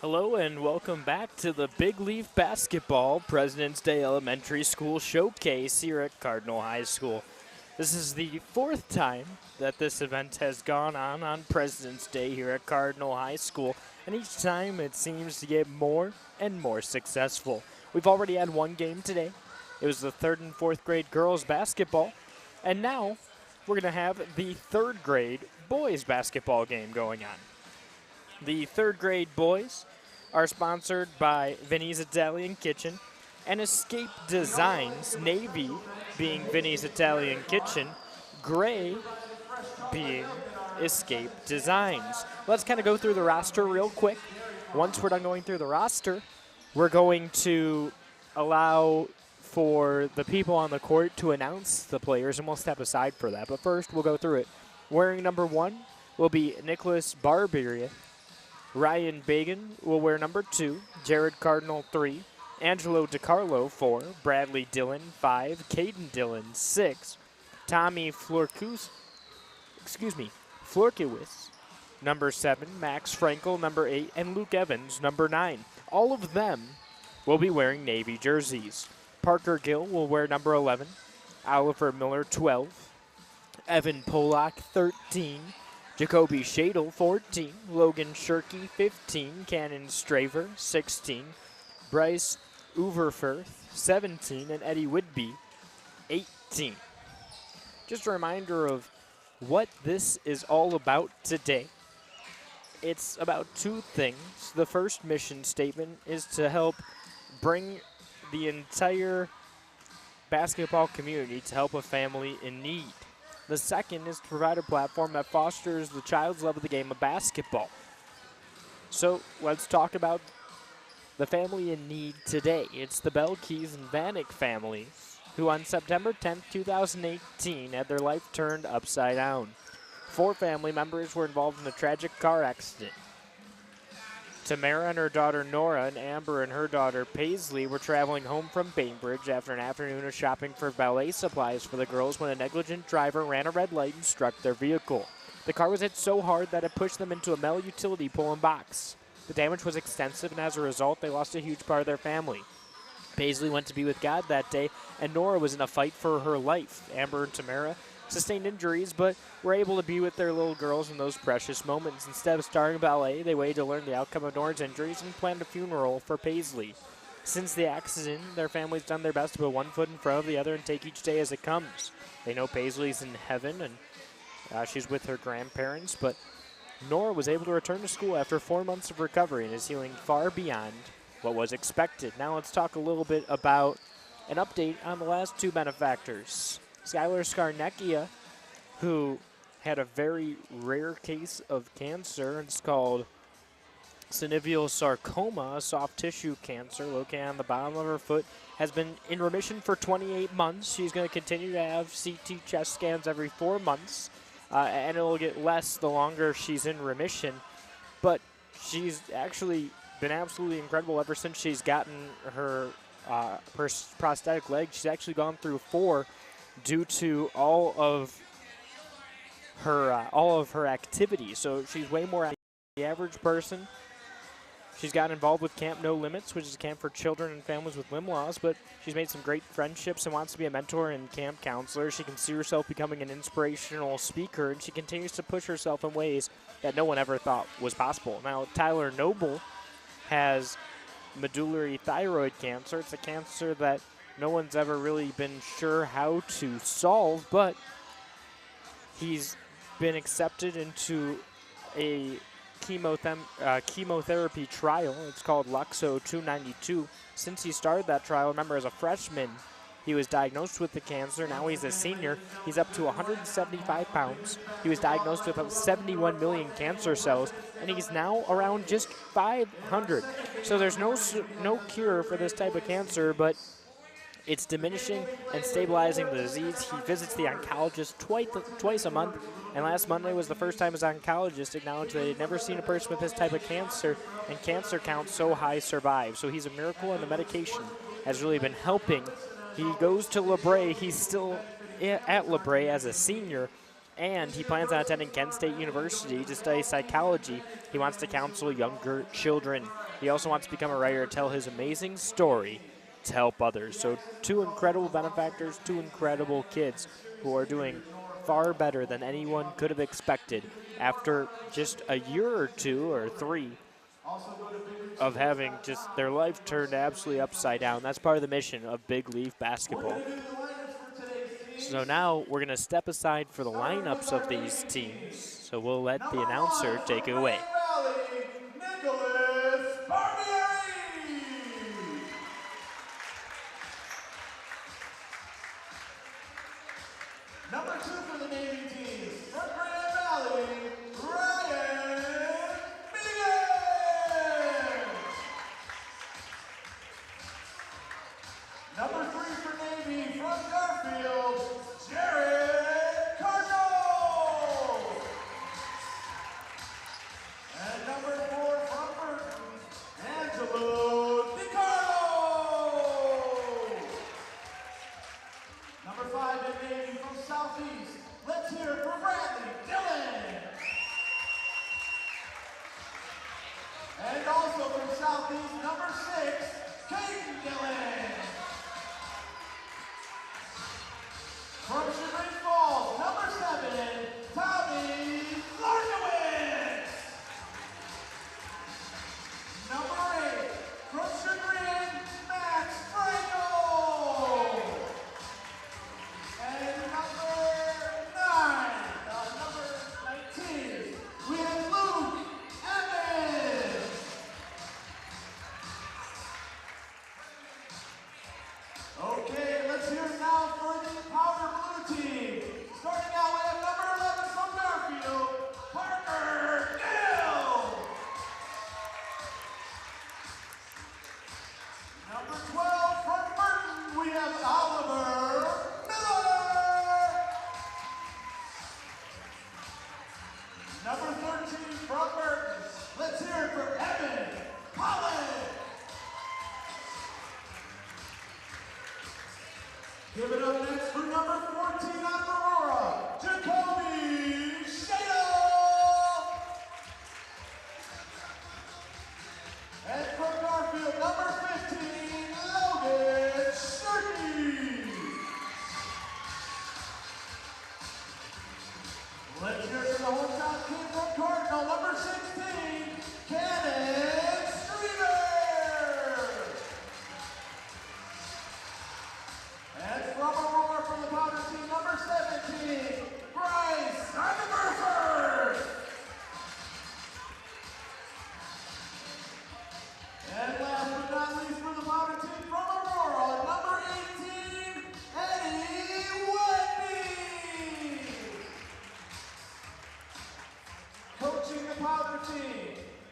Hello and welcome back to the Big Leaf Basketball President's Day Elementary School Showcase here at Cardinal High School. This is the fourth time that this event has gone on President's Day here at Cardinal High School, and each time it seems to get more and more successful. We've already had one game today. It was the third and fourth grade girls basketball, and now we're going to have the third grade boys basketball game going on. The third grade boys are sponsored by Vinny's Italian Kitchen and Escape Designs, navy being Vinny's Italian Kitchen, gray being Escape Designs. Let's kind of go through the roster real quick. Once we're done going through the roster, we're going to allow for the people on the court to announce the players, and we'll step aside for that. But first, we'll go through it. Wearing number 1 will be Nicholas Barberia. Ryan Bagan will wear number 2, Jared Cardinal 3, Angelo DiCarlo 4, Bradley Dillon 5, Caden Dillon 6, Tommy Florkiewicz number 7, Max Frankel number 8, and Luke Evans number 9. All of them will be wearing navy jerseys. Parker Gill will wear number 11, Oliver Miller 12, Evan Polak 13, Jacoby Shadle, 14. Logan Shirky, 15. Cannon Straver, 16. Bryce Uverfirth, 17. And Eddie Whitby, 18. Just a reminder of what this is all about today. It's about two things. The first mission statement is to help bring the entire basketball community to help a family in need. The second is to provide a platform that fosters the child's love of the game of basketball. So let's talk about the family in need today. It's the Belkeys and Vanek families who on September 10th, 2018 had their life turned upside down. 4 family members were involved in a tragic car accident. Tamara and her daughter Nora and Amber and her daughter Paisley were traveling home from Bainbridge after an afternoon of shopping for ballet supplies for the girls when a negligent driver ran a red light and struck their vehicle. The car was hit so hard that it pushed them into a metal utility pole and box. The damage was extensive, and as a result, they lost a huge part of their family. Paisley went to be with God that day, and Nora was in a fight for her life. Amber and Tamara sustained injuries, but were able to be with their little girls in those precious moments. Instead of starting ballet, they waited to learn the outcome of Nora's injuries and planned a funeral for Paisley. Since the accident, their family's done their best to put one foot in front of the other and take each day as it comes. They know Paisley's in heaven, and she's with her grandparents, but Nora was able to return to school after 4 months of recovery and is healing far beyond what was expected. Now let's talk a little bit about an update on the last 2 benefactors. Skylar Skarneckia, who had a very rare case of cancer. It's called synovial sarcoma, a soft tissue cancer located on the bottom of her foot, has been in remission for 28 months. She's going to continue to have CT chest scans every 4 months, and it'll get less the longer she's in remission. But she's actually been absolutely incredible ever since she's gotten her prosthetic leg. She's actually gone through 4 due to all of her activities. So she's way more than the average person. She's gotten involved with Camp No Limits, which is a camp for children and families with limb loss, but she's made some great friendships and wants to be a mentor and camp counselor. She can see herself becoming an inspirational speaker, and she continues to push herself in ways that no one ever thought was possible. Now, Tyler Noble has medullary thyroid cancer. It's a cancer that no one's ever really been sure how to solve, but he's been accepted into a chemotherapy trial. It's called Luxo 292. Since he started that trial, remember, as a freshman, he was diagnosed with the cancer. Now he's a senior. He's up to 175 pounds. He was diagnosed with 71 million cancer cells, and he's now around just 500. So there's no cure for this type of cancer, but it's diminishing and stabilizing the disease. He visits the oncologist twice a month, and last Monday was the first time his oncologist acknowledged that he had never seen a person with this type of cancer and cancer counts so high survive. So he's a miracle, and the medication has really been helping. He goes to LeBray. He's still at LeBray as a senior, and he plans on attending Kent State University to study psychology. He wants to counsel younger children. He also wants to become a writer to tell his amazing story to help others. So 2 incredible benefactors, 2 incredible kids who are doing far better than anyone could have expected after just a year or 2 or 3 of having just their life turned absolutely upside down. That's part of the mission of Big Leaf Basketball. So now we're going to step aside for the lineups of these teams. So we'll let the announcer take it away. Number 2 for the Navy team, from Grand Valley, Ryan Megan. Number 3 for Navy, from Garfield, Jared Cardinal. And number 4 from Burton, Angelo DiCarlo. Number 5 in Navy from Southeast, let's hear it for Bradley Dillon. And also from Southeast, number 6, Caden Dillon. From Chagrin Falls, number 7, Tommy Larkowitz. Number 8, from Chagrin, Max Frankel. And number 19, we have Luke Evans. Okay, let's hear it now for the Powder Blue team. Starting out, we have number 11 from Garfield, Parker Gill. Number 12 from Burton, we have Oliver Miller. Number 13 from Burton, let's hear it for Evan Collins. Give it up next for number 14 out of Aurora, Jacoby Shadle. And from Garfield, number 15, Logan Shirky. Let's hear it for the hometown kid from Cardinal, number 16, Cannon Streeter. And from Aurora, from the Powder team, number 17, Bryce Vandenberger. And last but not least, for the Powder team, from Aurora, number 18, Eddie Whitney. Coaching the Powder team,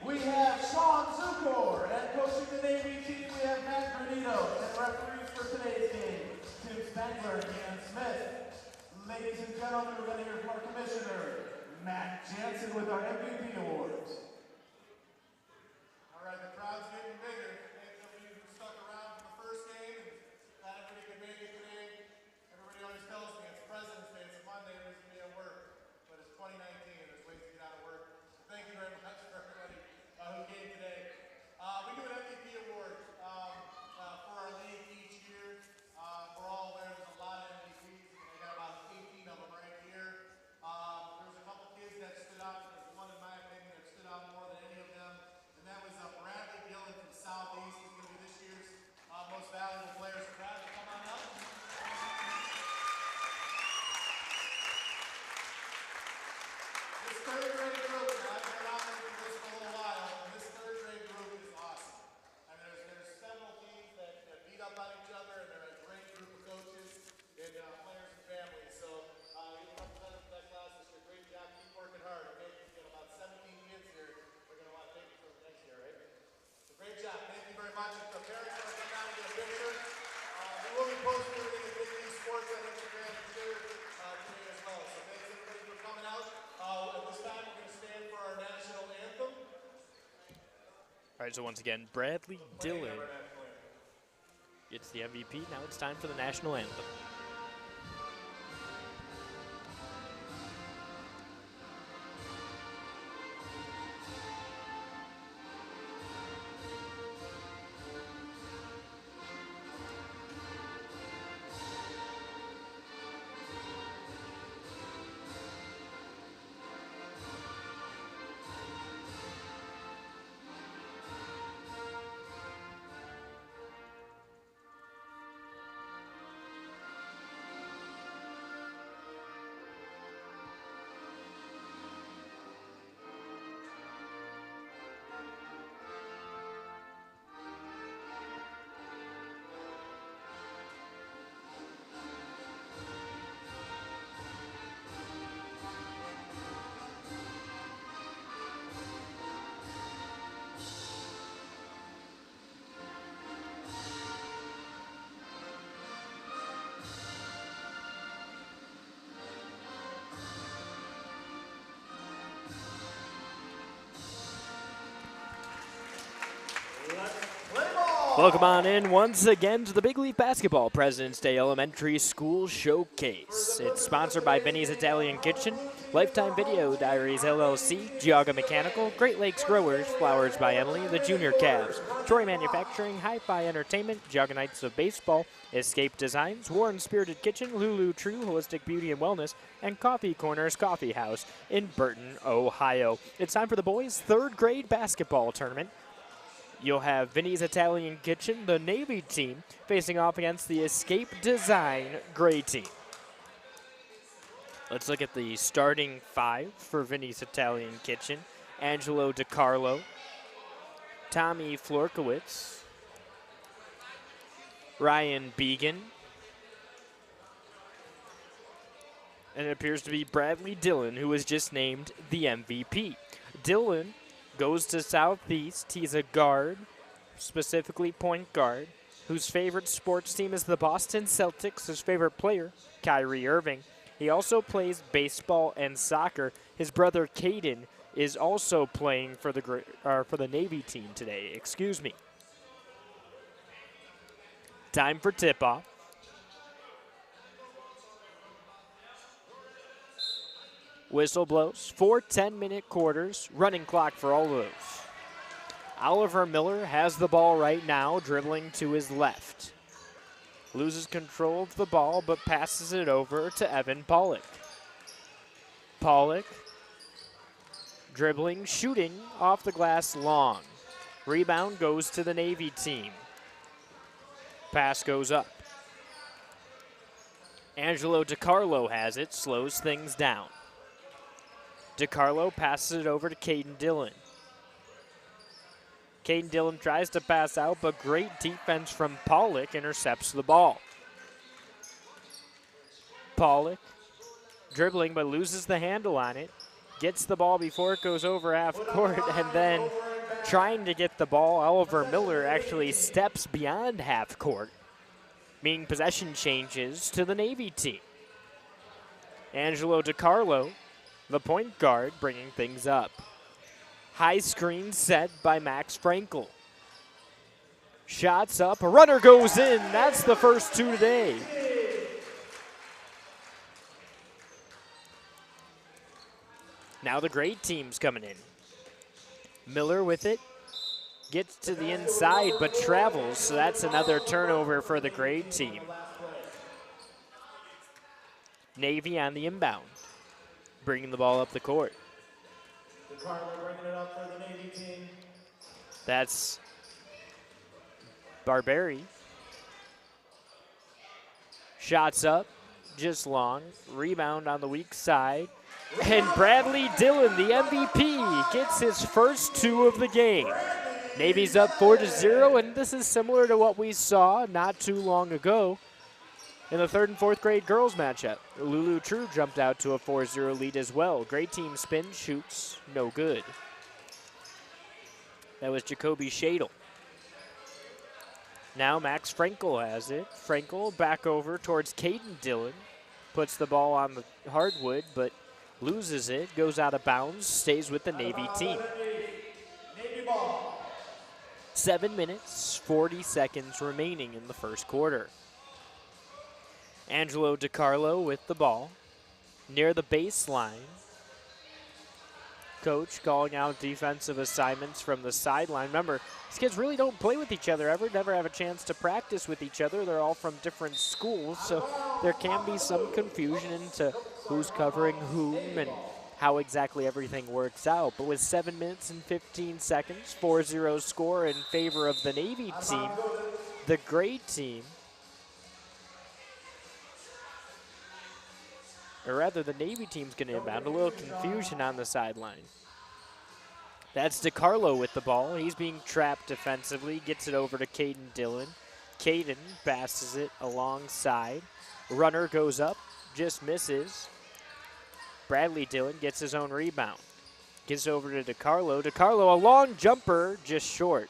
we have Sean Zukor. And coaching the Navy team, we have Matt Granito. And referees for today's game, Tim Spangler and Smith. Ladies and gentlemen, we're going to hear from our commissioner, Matt Jansen, with our MVP awards. All right, the crowd's getting bigger. Thank you who stuck around for the first game and not everybody could make it today. Everybody always tells me it's President's Day, it's Monday, everybody's going to be at work. But it's 2019 and there's ways to get out of work. So thank you very much for everybody who came today. We do an MVP award for our league each year. We're all aware there's a lot of MVPs. I got about 18 of them right here. There was a couple kids that stood out. There's one in my opinion that stood out more than any of them. And that was Bradley Dillon from Southeast. He's going to be this year's most valuable player. So Bradley, come on up. This third grade group, I've been around this for a little while, and this third grade group is awesome. I mean, there's several teams that beat up on each other, and they're a great group of coaches and players and families. So you represent that class this year. Great job. Keep working hard. Okay, you got about 17 kids here. We're going to want to take it for the next year, right? So great job. Thank you very much. If the parents want to come down and get a picture, we will be posting everything in Big League Sports on Instagram and Twitter today as well. So thanks everybody for coming out. At this time, we're going to stand for our national anthem. All right, so once again, Bradley Dillon gets the MVP. Now it's time for the national anthem. Welcome on in once again to the Big Leaf Basketball President's Day Elementary School Showcase. It's sponsored by Vinny's Italian Kitchen, Lifetime Video Diaries LLC, Geauga Mechanical, Great Lakes Growers, Flowers by Emily, the Junior Cavs, Troy Manufacturing, Hi-Fi Entertainment, Geauga Knights of Baseball, Escape Designs, Warren Spirited Kitchen, Lulu True, Holistic Beauty and Wellness, and Coffee Corners Coffee House in Burton, Ohio. It's time for the boys' third grade basketball tournament. You'll have Vinny's Italian Kitchen, the Navy team, facing off against the Escape Design Gray team. Let's look at the starting five for Vinny's Italian Kitchen. Angelo DiCarlo, Tommy Florkowitz, Ryan Began, and it appears to be Bradley Dillon, who was just named the MVP. Dillon goes to Southeast. He's a guard, specifically point guard, whose favorite sports team is the Boston Celtics. His favorite player, Kyrie Irving. He also plays baseball and soccer. His brother, Caden, is also playing for the Navy team today. Excuse me. Time for tip-off. Whistle blows. 4 10-minute quarters. Running clock for all of those. Oliver Miller has the ball right now, dribbling to his left. Loses control of the ball, but passes it over to Evan Pollock. Pollock dribbling, shooting off the glass long. Rebound goes to the Navy team. Pass goes up. Angelo DiCarlo has it, slows things down. DiCarlo passes it over to Caden Dillon. Caden Dillon tries to pass out, but great defense from Pollock intercepts the ball. Pollock dribbling, but loses the handle on it. Gets the ball before it goes over half court, and then trying to get the ball, Oliver Miller actually steps beyond half court, meaning possession changes to the Navy team. Angelo DiCarlo, the point guard, bringing things up. High screen set by Max Frankel. Shots up, a runner goes in. That's the first two today. Now the great team's coming in. Miller with it. Gets to the inside, but travels, so that's another turnover for the great team. Navy on the inbound, bringing the ball up the court. Bringing it up for the Navy team. That's Barberi. Shots up, just long. Rebound on the weak side. And Bradley Dillon, the MVP, gets his first two of the game. Navy's up 4-0, and this is similar to what we saw not too long ago in the third and fourth grade girls matchup. Lulu True jumped out to a 4-0 lead as well. Great team spin, shoots, no good. That was Jacoby Shadle. Now Max Frankel has it. Frankel back over towards Caden Dillon. Puts the ball on the hardwood, but loses it, goes out of bounds, stays with the Navy team. Navy ball. 7 minutes, 40 seconds remaining in the first quarter. Angelo DiCarlo with the ball near the baseline. Coach calling out defensive assignments from the sideline. Remember, these kids really don't play with each other ever, never have a chance to practice with each other. They're all from different schools, so there can be some confusion into who's covering whom and how exactly everything works out. But with 7 minutes and 15 seconds, 4-0 score in favor of the Navy team, the great team, or rather the Navy team's going to inbound. A little confusion on the sideline. That's DiCarlo with the ball. He's being trapped defensively. Gets it over to Caden Dillon. Caden passes it alongside. Runner goes up, just misses. Bradley Dillon gets his own rebound. Gets over to DiCarlo. DiCarlo, a long jumper, just short.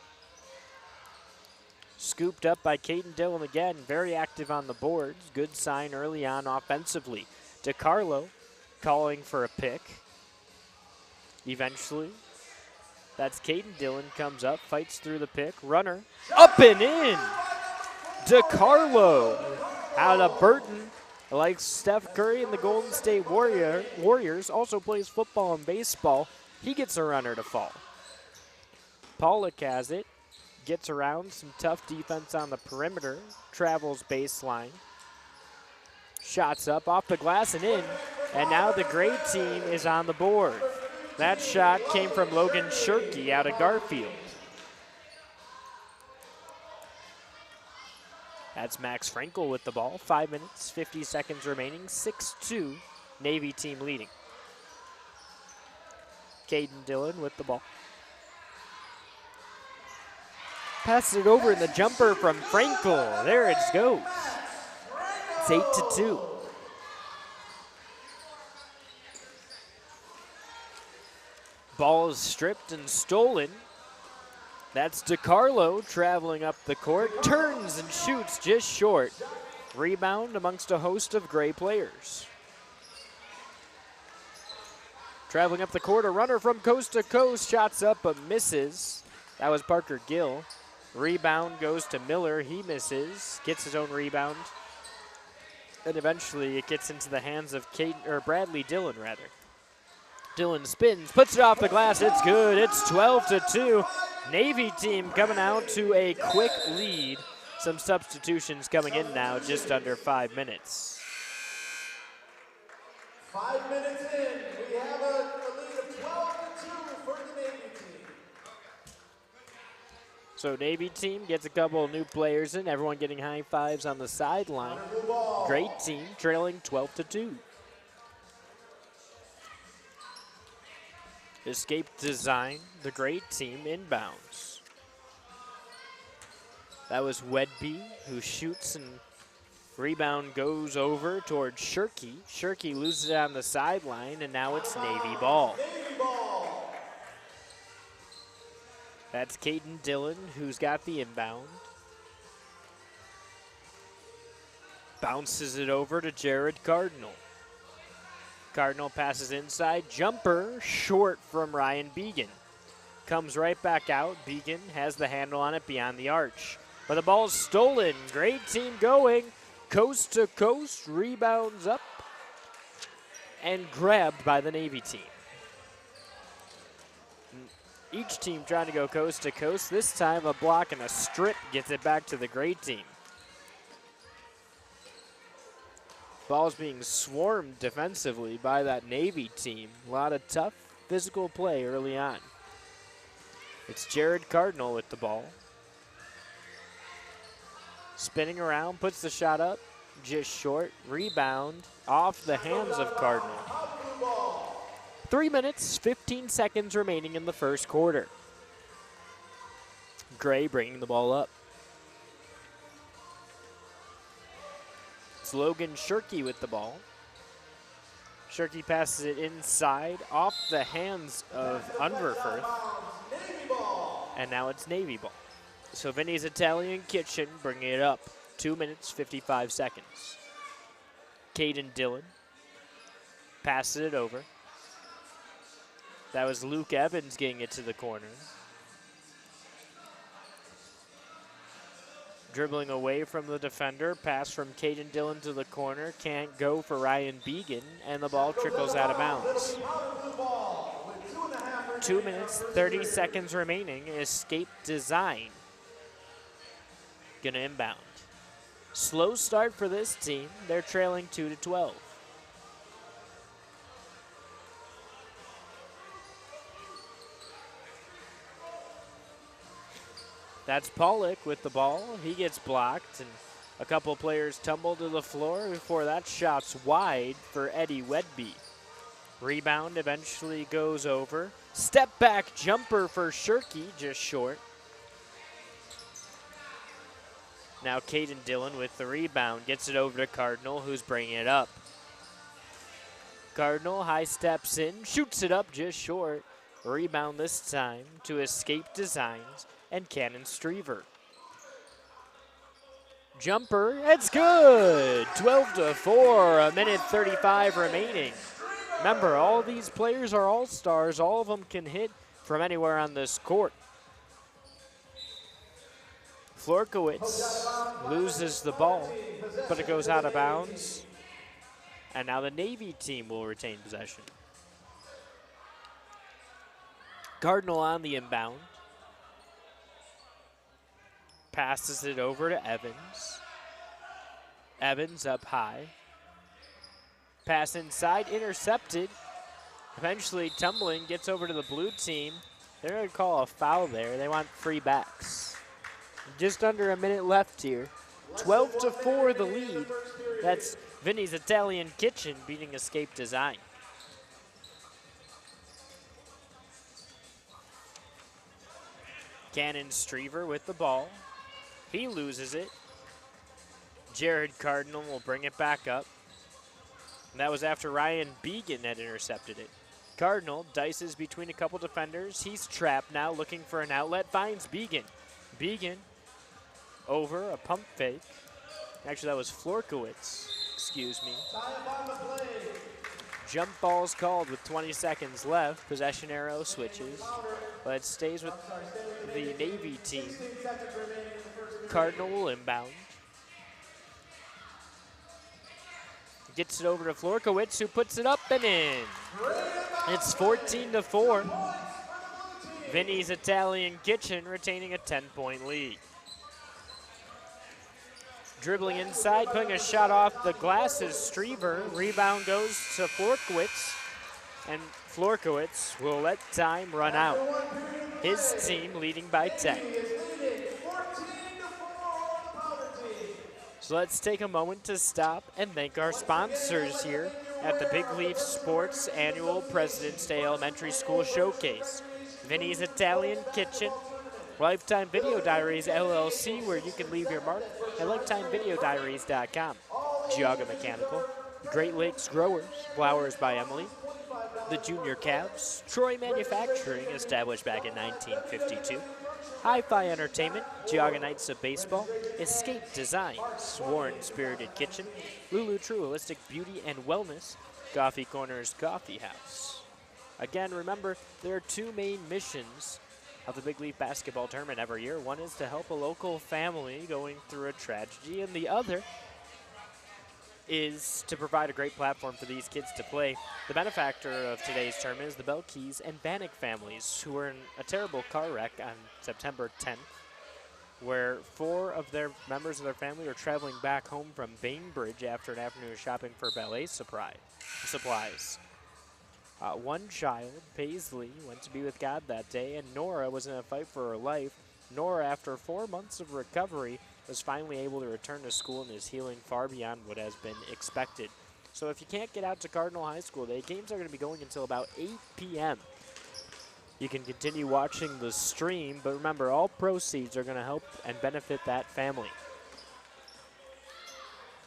Scooped up by Caden Dillon again. Very active on the boards. Good sign early on offensively. DiCarlo calling for a pick. Eventually, That's Caden Dillon comes up, fights through the pick. Runner, up and in. DeCarlo out of Burton. Like Steph Curry and the Golden State Warriors, also plays football and baseball. He gets a runner to fall. Pollock has it, gets around some tough defense on the perimeter, travels baseline. Shots up off the glass and in, and now the gray team is on the board. That shot came from Logan Shirky out of Garfield. That's Max Frankel with the ball. 5 minutes, 50 seconds remaining. 6-2, Navy team leading. Caden Dillon with the ball. Passes it over in the jumper from Frankel. There it goes. It's 8-2. Ball is stripped and stolen. That's DeCarlo traveling up the court, turns and shoots just short. Rebound amongst a host of gray players. Traveling up the court, a runner from coast to coast, shots up but misses. That was Parker Gill. Rebound goes to Miller, he misses, gets his own rebound. And eventually it gets into the hands of Bradley Dillon, rather. Dillon spins, puts it off the glass, it's good, it's 12-2. Navy team coming out to a quick lead. Some substitutions coming in now, just under 5 minutes. 5 minutes in, we have a lead of 12-2 for the Navy team. So Navy team gets a couple of new players in, everyone getting high fives on the sideline. Great team trailing 12-2. Escape design, the great team inbounds. That was Wedby who shoots and rebound goes over towards Shirky. Shirky loses it on the sideline and now it's Navy ball. That's Caden Dillon who's got the inbound. Bounces it over to Jared Cardinal. Cardinal passes inside, jumper short from Ryan Began. Comes right back out, Began has the handle on it beyond the arch. But the ball's stolen, great team going, coast to coast, rebounds up, and grabbed by the Navy team. Each team trying to go coast to coast, this time a block and a strip gets it back to the great team. Ball's being swarmed defensively by that Navy team. A lot of tough physical play early on. It's Jared Cardinal with the ball. Spinning around, puts the shot up, just short. Rebound off the hands of Cardinal. 3 minutes, 15 seconds remaining in the first quarter. Gray bringing the ball up. Logan Shirky with the ball. Shirky passes it inside off the hands of Unverfirth. And now it's Navy ball. So Vinny's Italian Kitchen bringing it up. 2 minutes, 55 seconds. Caden Dillon passes it over. That was Luke Evans getting it to the corner. Dribbling away from the defender, pass from Caden Dillon to the corner, can't go for Ryan Began, and the ball trickles out of bounds. 2 minutes, 30 seconds remaining. Escape design. Gonna inbound. Slow start for this team. They're trailing 2-12. That's Pollock with the ball. He gets blocked, and a couple players tumble to the floor before that shot's wide for Eddie Wedby. Rebound eventually goes over. Step back jumper for Shirky, just short. Now Caden Dillon with the rebound, gets it over to Cardinal, who's bringing it up. Cardinal high steps in, shoots it up just short. Rebound this time to Escape Designs and Cannon Strever. Jumper, it's good! 12-4, a minute 35 remaining. Remember, all these players are all-stars. All of them can hit from anywhere on this court. Florkowitz loses the ball, but it goes out of bounds. And now the Navy team will retain possession. Cardinal on the inbound. Passes it over to Evans. Evans up high. Pass inside, intercepted. Eventually tumbling, gets over to the blue team. They're going to call a foul there. They want free backs. Just under a minute left here. 12-4 the lead. That's Vinny's Italian Kitchen beating Escape Design. Cannon Strever with the ball. He loses it. Jared Cardinal will bring it back up. And that was after Ryan Began had intercepted it. Cardinal dices between a couple defenders. He's trapped now, looking for an outlet. Finds Began. Began over a pump fake. Actually, that was Florkowitz. Excuse me. Jump ball's called with 20 seconds left. Possession arrow switches. But it stays with the Navy team. Cardinal will inbound. Gets it over to Florkowitz, who puts it up and in. It's 14-4. Vinny's Italian Kitchen retaining a 10-point lead. Dribbling inside, putting a shot off the glass is Strever. Rebound goes to Florkowitz, and Florkowitz will let time run out. His team leading by 10. So let's take a moment to stop and thank our sponsors here at the Big Leaf Sports Annual President's Day Elementary School Showcase. Vinny's Italian Kitchen, Lifetime Video Diaries LLC, where you can leave your mark, and LifetimeVideoDiaries.com. Geauga Mechanical, Great Lakes Growers, Flowers by Emily, the Junior Cavs, Troy Manufacturing, established back in 1952, Hi-Fi Entertainment, Geauga Knights of Baseball, Escape Designs, Warren Spirited Kitchen, Lulu True Holistic Beauty and Wellness, Coffee Corners Coffee House. Again, remember, there are two main missions of the Big Leaf Basketball Tournament every year. One is to help a local family going through a tragedy, and the other is to provide a great platform for these kids to play. The benefactor of today's tournament is the Belkeys and Bannock families, who were in a terrible car wreck on September 10th, where 4 of their members of their family were traveling back home from Bainbridge after an afternoon of shopping for ballet supplies. One child, Paisley, went to be with God that day, and Nora was in a fight for her life. Nora, after 4 months of recovery, was finally able to return to school and is healing far beyond what has been expected. So if you can't get out to Cardinal High School, the games are going to be going until about 8 p.m. You can continue watching the stream, but remember, all proceeds are going to help and benefit that family.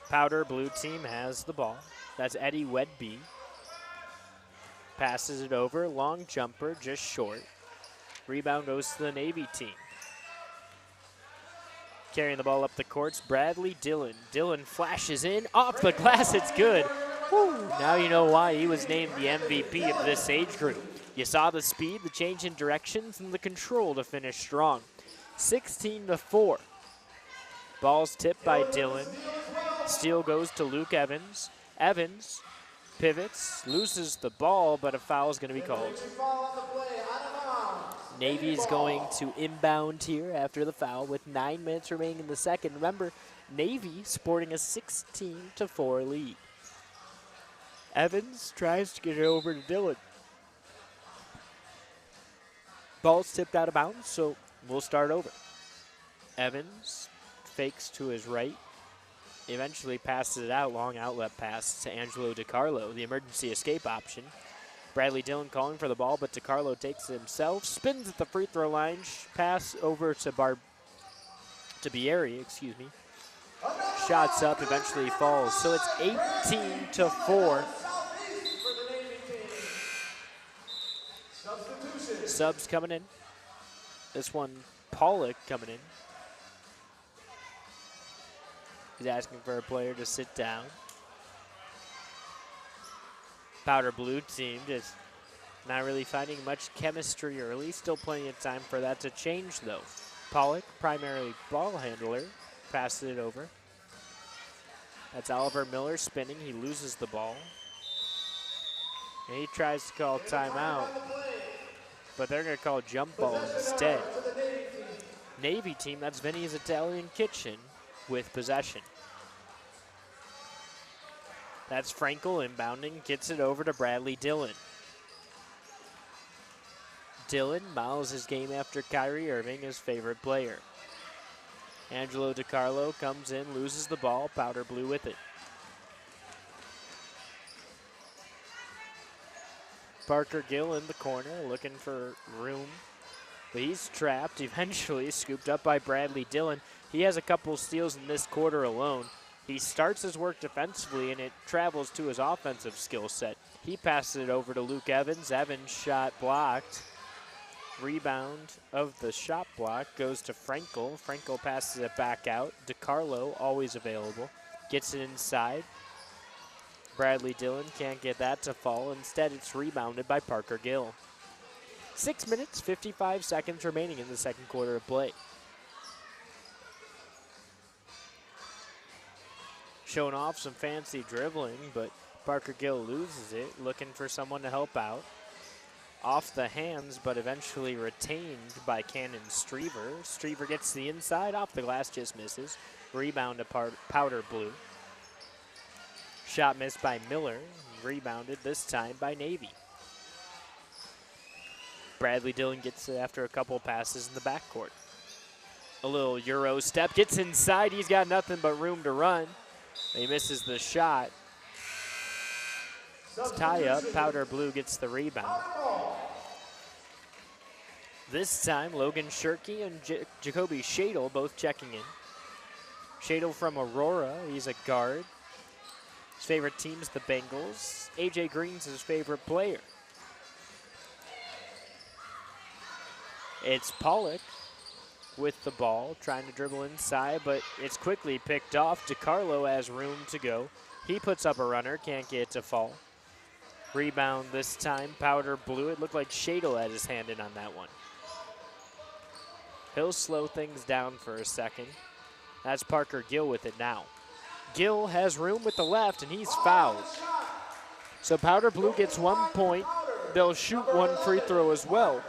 Powder Blue team has the ball. That's Eddie Wedby. Passes it over, long jumper, just short. Rebound goes to the Navy team. Carrying the ball up the courts, Bradley Dillon. Dillon flashes in, off the glass, it's good. Woo. Now you know why he was named the MVP of this age group. You saw the speed, the change in directions, and the control to finish strong. 16-4. Ball's tipped by Dillon. Steal goes to Luke Evans. Evans pivots, loses the ball, but a foul is going to be called. Navy is going to inbound here after the foul with 9 minutes remaining in the second. Remember, Navy sporting a 16-4 lead. Evans tries to get it over to Dillon. Ball's tipped out of bounds, so we'll start over. Evans fakes to his right. Eventually passes it out, long outlet pass to Angelo DiCarlo, the emergency escape option. Bradley Dillon calling for the ball, but DiCarlo takes it himself, spins at the free throw line, pass over to Bieri, excuse me. Shots up, eventually falls. So it's 18-4. Subs coming in. This one, Pollock coming in. He's asking for a player to sit down. Powder Blue team just Not really finding much chemistry early. Still plenty of time for that to change, though. Pollock, primarily ball handler, passes it over. That's Oliver Miller spinning. He loses the ball. And he tries to call timeout, but they're going to call jump ball instead. Navy team, that's Vinny's Italian Kitchen with possession. That's Frankel inbounding, gets it over to Bradley Dillon. Dillon models his game after Kyrie Irving, his favorite player. Angelo DiCarlo comes in, loses the ball, powder blue with it. Parker Gill in the corner, looking for room, but he's trapped, eventually scooped up by Bradley Dillon. He has a couple steals in this quarter alone. He starts his work defensively, and it travels to his offensive skill set. He passes it over to Luke Evans. Evans' shot blocked. Rebound of the shot block goes to Frankel. Frankel passes it back out. DiCarlo, always available, gets it inside. Bradley Dillon can't get that to fall. Instead, it's rebounded by Parker Gill. 6 minutes, 55 seconds remaining in the second quarter of play. Showing off some fancy dribbling, but Parker Gill loses it, looking for someone to help out. Off the hands, but eventually retained by Cannon Streever. Streever gets the inside, off the glass, just misses. Rebound to Powder Blue. Shot missed by Miller, rebounded this time by Navy. Bradley Dillon gets it after a couple passes in the backcourt. A little Euro step, gets inside, he's got nothing but room to run. He misses the shot. It's tie up, Powder Blue gets the rebound. This time, Logan Shirkey and Jacoby Shadle both checking in. Shadle from Aurora, he's a guard. His favorite team's the Bengals. AJ Green's his favorite player. It's Pollock with the ball, trying to dribble inside, but it's quickly picked off. DiCarlo has room to go. He puts up a runner, can't get it to fall. Rebound this time, Powder Blue. It looked like Shadle had his hand in on that one. He'll slow things down for a second. That's Parker Gill with it now. Gill has room with the left, and he's fouled. So Powder Blue gets 1 point. They'll shoot one free throw as well.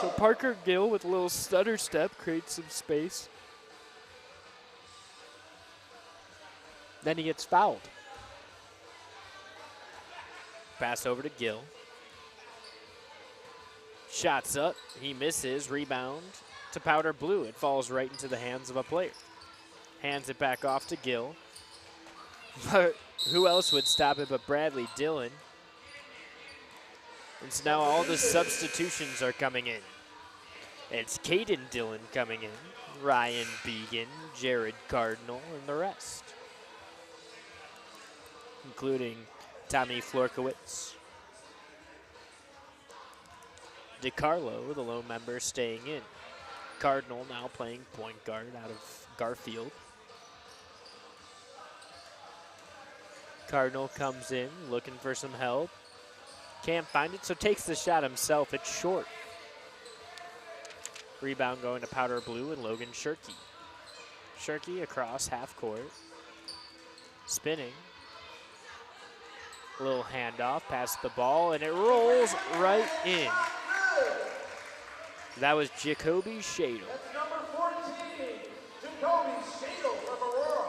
So Parker Gill with a little stutter step creates some space. Then he gets fouled. Pass over to Gill. Shots up, he misses, rebound to Powder Blue. It falls right into the hands of a player. Hands it back off to Gill. But who else would stop it but Bradley Dillon? And so now all the substitutions are coming in. It's Caden Dillon coming in, Ryan Began, Jared Cardinal, and the rest, including Tommy Florkowitz. DiCarlo, the lone member, staying in. Cardinal now playing point guard out of Garfield. Cardinal comes in looking for some help. Can't find it, so takes the shot himself. It's short. Rebound going to Powder Blue and Logan Shirkey. Shirkey across half court. Spinning. A little handoff, past the ball, and it rolls right in. That was Jacoby Shadle. That's number 14, Jacoby Shadle from Aurora.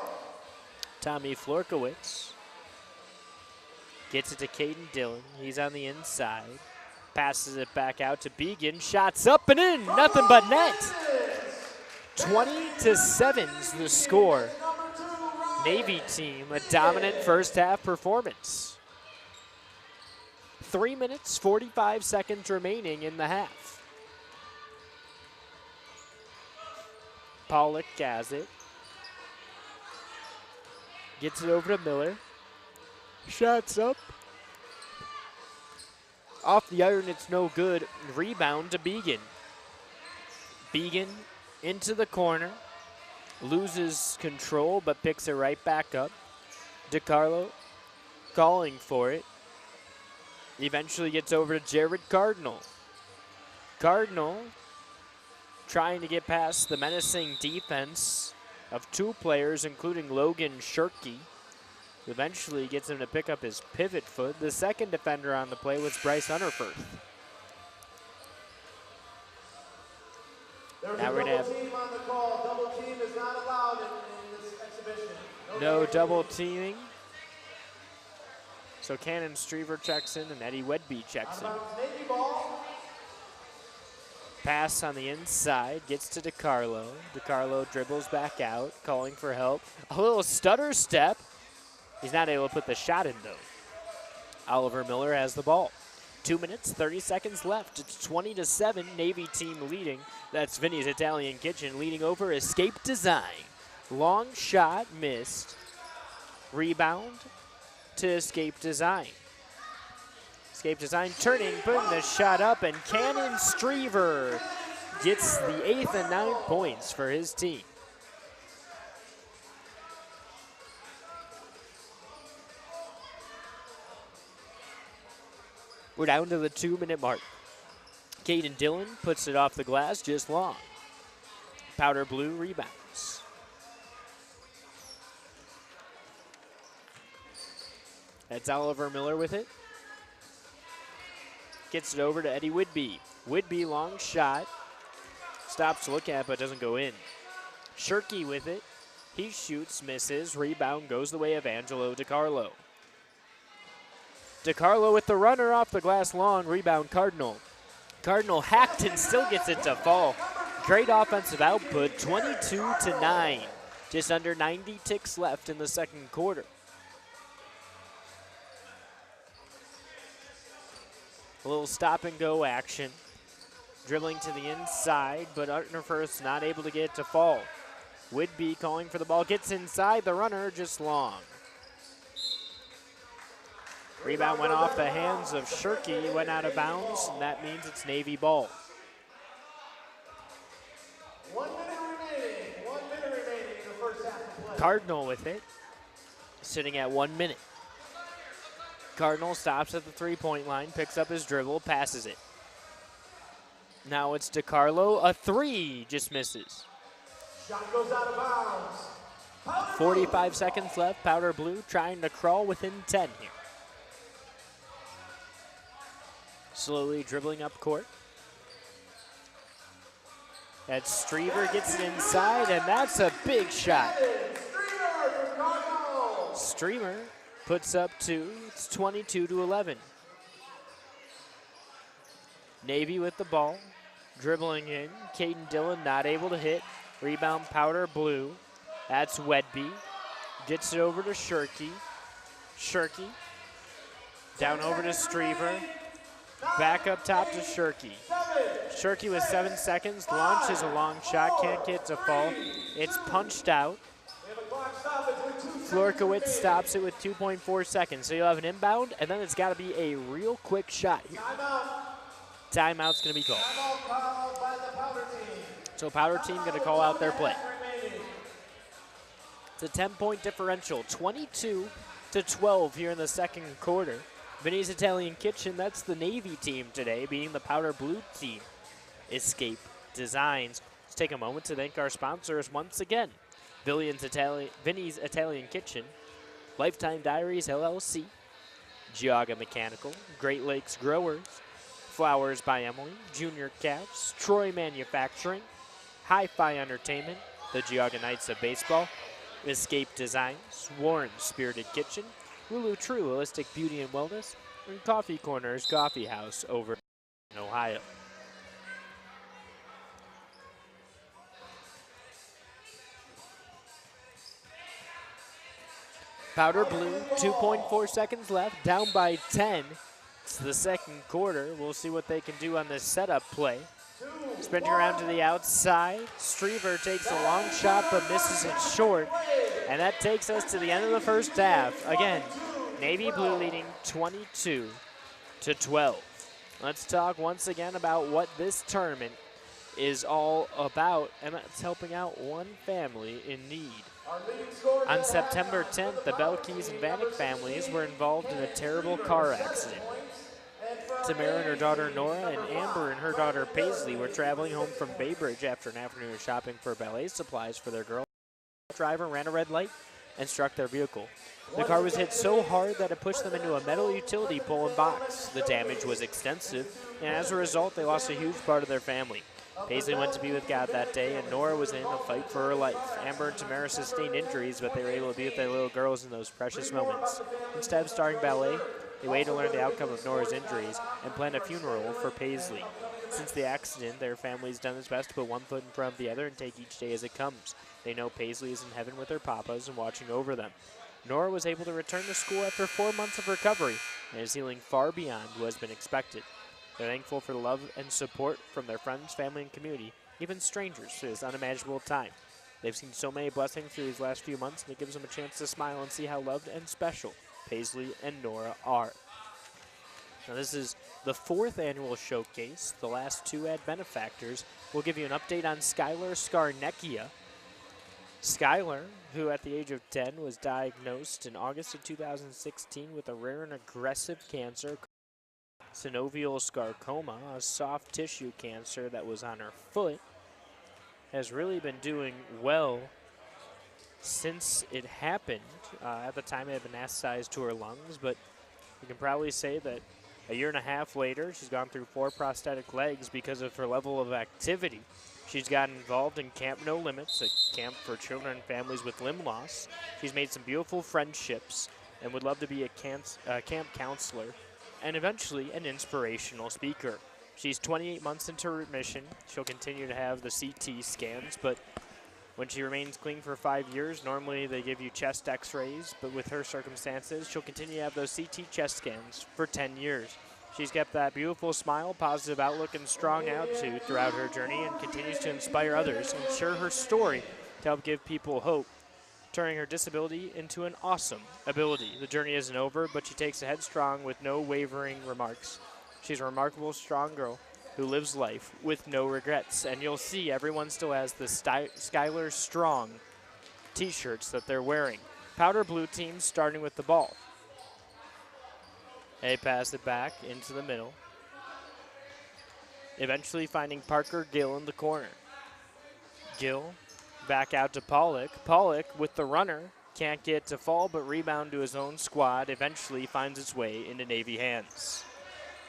Tommy Florkowitz gets it to Caden Dillon. He's on the inside. Passes it back out to Began. Shots up and in. Nothing but net. 20-7's the score. Navy team, a dominant first half performance. 3 minutes, 45 seconds remaining in the half. Pollock has it. Gets it over to Miller. Shots up. Off the iron, it's no good. Rebound to Began. Began into the corner. Loses control, but picks it right back up. DiCarlo calling for it. Eventually gets over to Jared Cardinal. Cardinal trying to get past the menacing defense of two players, including Logan Shirky. Eventually gets him to pick up his pivot foot. The second defender on the play was Bryce Hunterford. Now we're going to have team on the call. Double team is not allowed in this exhibition. no double teaming. So Cannon Streever checks in and Eddie Wedby checks in. Navy ball. Pass on the inside, gets to DiCarlo. DiCarlo dribbles back out, calling for help. A little stutter step. He's not able to put the shot in, though. Oliver Miller has the ball. 2 minutes, 30 seconds left. It's 20-7, Navy team leading. That's Vinny's Italian Kitchen leading over Escape Design. Long shot missed. Rebound to Escape Design. Escape Design turning, putting the shot up, and Cannon Streever gets the 8th and 9th points for his team. We're down to the 2-minute mark. Caden Dillon puts it off the glass just long. Powder Blue rebounds. That's Oliver Miller with it. Gets it over to Eddie Whidbey. Whidbey, long shot. Stops to look at, but doesn't go in. Shirky with it. He shoots, misses. Rebound goes the way of Angelo DiCarlo. DiCarlo with the runner off the glass long. Rebound Cardinal. Cardinal hacked and still gets it to fall. Great offensive output, 22-9. Just under 90 ticks left in the second quarter. A little stop and go action. Dribbling to the inside, but Artnerfirth's not able to get it to fall. Whidbey calling for the ball, gets inside, the runner just long. Rebound went off the hands of Shirky, went out of bounds, and that means it's Navy ball. 1 minute remaining. 1 minute remaining in the first half of play. Cardinal with it, sitting at 1 minute. Cardinal stops at the three-point line, picks up his dribble, passes it. Now it's DiCarlo, a three, just misses. Shot goes out of bounds. 45 seconds left, Powder Blue trying to crawl within 10 here. Slowly dribbling up court. That Streever gets it inside, and that's a big shot. Streamer puts up two. It's 22-11. Navy with the ball, dribbling in. Caden Dillon not able to hit. Rebound Powder Blue. That's Wedby. Gets it over to Shirky. Shirky down over to Streever. Back up top to Shirky. Shirky with 7 seconds, launches a long shot, can't get to fall. It's punched out. Florkowitz stops it with 2.4 seconds. So you'll have an inbound, and then it's got to be a real quick shot here. Timeout's going to be called. So Powder Team going to call out their play. It's a 10-point differential, 22-12 here in the second quarter. Vinny's Italian Kitchen, that's the Navy team today, being the Powder Blue team. Escape Designs. Let's take a moment to thank our sponsors once again. Vinny's Italian Kitchen, Lifetime Diaries LLC, Geauga Mechanical, Great Lakes Growers, Flowers by Emily, Junior Cavs, Troy Manufacturing, Hi-Fi Entertainment, the Geauga Knights of Baseball, Escape Designs, Warren Spirited Kitchen, Lulu True Holistic Beauty and Wellness, and Coffee Corners Coffee House over in Ohio. Powder Blue, 2.4 seconds left, down by 10. It's the second quarter. We'll see what they can do on this setup play. Sprinting around to the outside. Streever takes a long shot but misses it short. And that takes us to the end of the first half. Again, Navy Blue leading 22-12. Let's talk once again about what this tournament is all about, and that's helping out one family in need. On September 10th, the Belkis and Vanek families were involved in a terrible car accident. Tamara and her daughter Nora and Amber and her daughter Paisley were traveling home from Bay Bridge after an afternoon of shopping for ballet supplies for their girl. The driver ran a red light and struck their vehicle. The car was hit so hard that it pushed them into a metal utility pole and box. The damage was extensive, and as a result, they lost a huge part of their family. Paisley went to be with God that day, and Nora was in a fight for her life. Amber and Tamara sustained injuries, but they were able to be with their little girls in those precious moments. Instead of starting ballet, they waited to learn the outcome of Nora's injuries and planned a funeral for Paisley. Since the accident, their family's done its best to put one foot in front of the other and take each day as it comes. They know Paisley is in heaven with her papas and watching over them. Nora was able to return to school after 4 months of recovery and is healing far beyond what has been expected. They're thankful for the love and support from their friends, family, and community, even strangers, through this unimaginable time. They've seen so many blessings through these last few months, and it gives them a chance to smile and see how loved and special Paisley and Nora are. Now, this is the 4th annual showcase. The last 2 had benefactors. We'll give you an update on Skylar Skarneckia. Skylar, who at the age of 10 was diagnosed in August of 2016 with a rare and aggressive cancer, synovial sarcoma, a soft tissue cancer that was on her foot, has really been doing well since it happened. At the time, it had metastasized to her lungs, but you can probably say that a year and a half later, she's gone through 4 prosthetic legs because of her level of activity. She's gotten involved in Camp No Limits, a camp for children and families with limb loss. She's made some beautiful friendships and would love to be a camp counselor and eventually an inspirational speaker. She's 28 months into remission. She'll continue to have the CT scans, but when she remains clean for 5 years, normally they give you chest x-rays, but with her circumstances, she'll continue to have those CT chest scans for 10 years. She's kept that beautiful smile, positive outlook, and strong attitude throughout her journey and continues to inspire others and share her story to help give people hope, turning her disability into an awesome ability. The journey isn't over, but she takes it headstrong with no wavering remarks. She's a remarkable, strong girl who lives life with no regrets. And you'll see everyone still has the Skylar Strong t-shirts that they're wearing. Powder blue team starting with the ball. They pass it back into the middle, eventually finding Parker Gill in the corner. Gill back out to Pollock. Pollock with the runner, can't get to fall, but rebound to his own squad, eventually finds its way into Navy hands.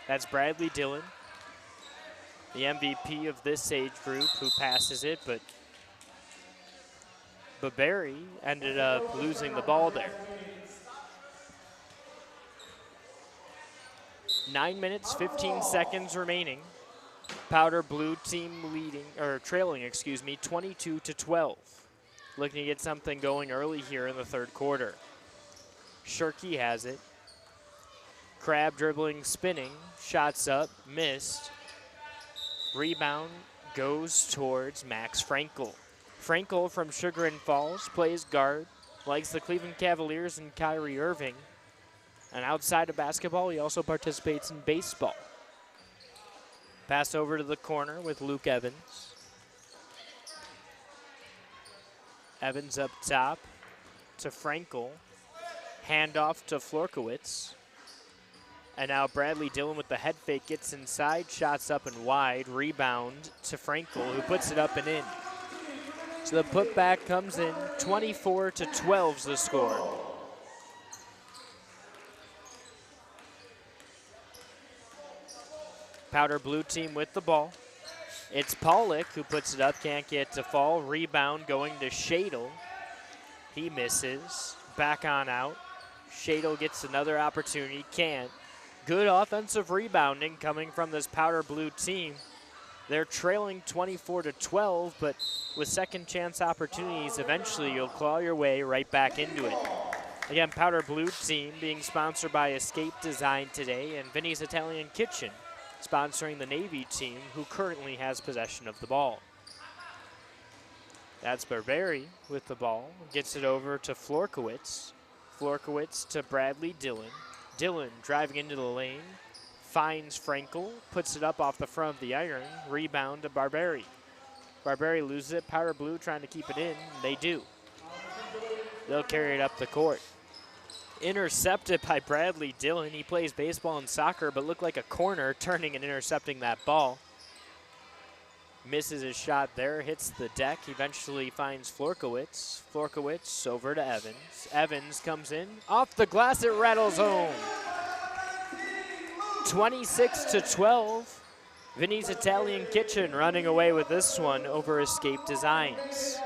That's Bradley Dillon, the MVP of this age group, who passes it, but Barry ended up losing the ball there. 9 minutes, 15 seconds remaining. Powder blue team trailing, 22-12. Looking to get something going early here in the 3rd quarter. Shirky has it. Crab dribbling, spinning, shots up, missed. Rebound goes towards Max Frankel. Frankel from Sugar and Falls plays guard, likes the Cleveland Cavaliers and Kyrie Irving. And outside of basketball, he also participates in baseball. Pass over to the corner with Luke Evans. Evans up top to Frankel. Handoff to Florkowitz. And now Bradley Dillon with the head fake gets inside, shots up and wide. Rebound to Frankel, who puts it up and in. So the putback comes in. 24-12 is the score. Powder blue team with the ball. It's Pollock who puts it up, can't get to fall. Rebound going to Shadle. He misses. Back on out. Shadle gets another opportunity, can't. Good offensive rebounding coming from this powder blue team. They're trailing 24-12, but with second chance opportunities, eventually you'll claw your way right back into it. Again, powder blue team being sponsored by Escape Design today and Vinny's Italian Kitchen, sponsoring the Navy team, who currently has possession of the ball. That's Barberi with the ball. Gets it over to Florkowitz. Florkowitz to Bradley Dillon. Dillon driving into the lane. Finds Frankel. Puts it up off the front of the iron. Rebound to Barberi. Barberi loses it. Powder blue trying to keep it in. They do. They'll carry it up the court. Intercepted by Bradley Dillon. He plays baseball and soccer, but looked like a corner, turning and intercepting that ball. Misses his shot there, hits the deck, eventually finds Florkowitz. Florkowitz over to Evans. Evans comes in, off the glass, it rattles home. 26-12. Vinny's Italian Kitchen running away with this one over Escape Designs.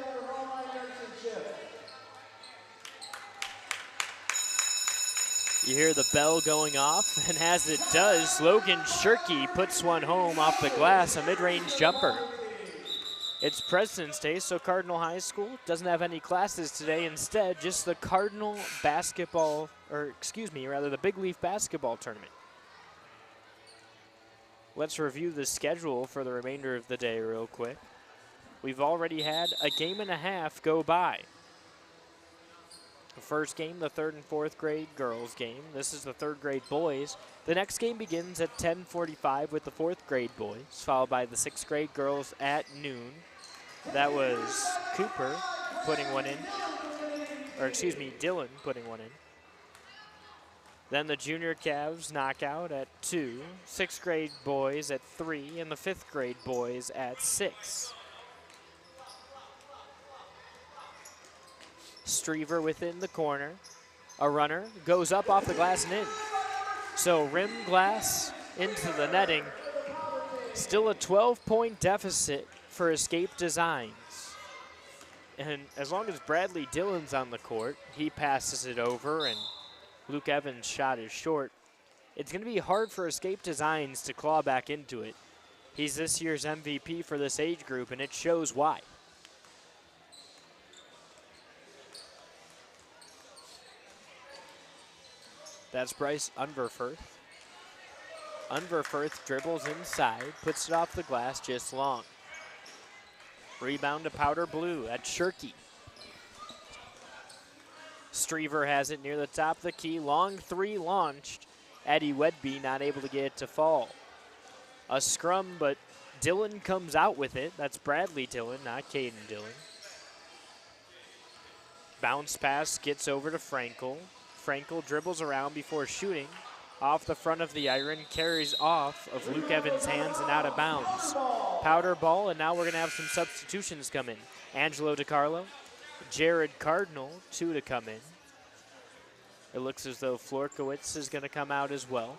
You hear the bell going off, and as it does, Logan Shirky puts one home off the glass, a mid-range jumper. It's President's Day, so Cardinal High School doesn't have any classes today. Instead, just the Cardinal basketball, or excuse me, rather the Big Leaf basketball tournament. Let's review the schedule for the remainder of the day real quick. We've already had a game and a half go by. The first game, the 3rd and 4th grade girls game. This is the 3rd grade boys. The next game begins at 10:45 with the 4th grade boys, followed by the 6th grade girls at noon. That was Cooper putting one in, or excuse me, Dillon putting one in. Then the junior Cavs knockout at 2, 6th grade boys at 3, and the 5th grade boys at 6. Strever within the corner. A runner goes up off the glass and in. So rim glass into the netting. Still a 12-point deficit for Escape Designs. And as long as Bradley Dillon's on the court, he passes it over and Luke Evans' shot is short. It's going to be hard for Escape Designs to claw back into it. He's this year's MVP for this age group, and it shows why. That's Bryce Unverfurth. Unverfurth dribbles inside, puts it off the glass just long. Rebound to Powder Blue at Shirky. Strever has it near the top of the key. Long three launched. Eddie Wedby not able to get it to fall. A scrum, but Dillon comes out with it. That's Bradley Dillon, not Caden Dillon. Bounce pass gets over to Frankel. Frankel dribbles around before shooting. Off the front of the iron, carries off of Luke Evans' hands and out of bounds. Powder ball, and now we're going to have some substitutions come in. Angelo DiCarlo, Jared Cardinal, 2 to come in. It looks as though Florkowitz is going to come out as well.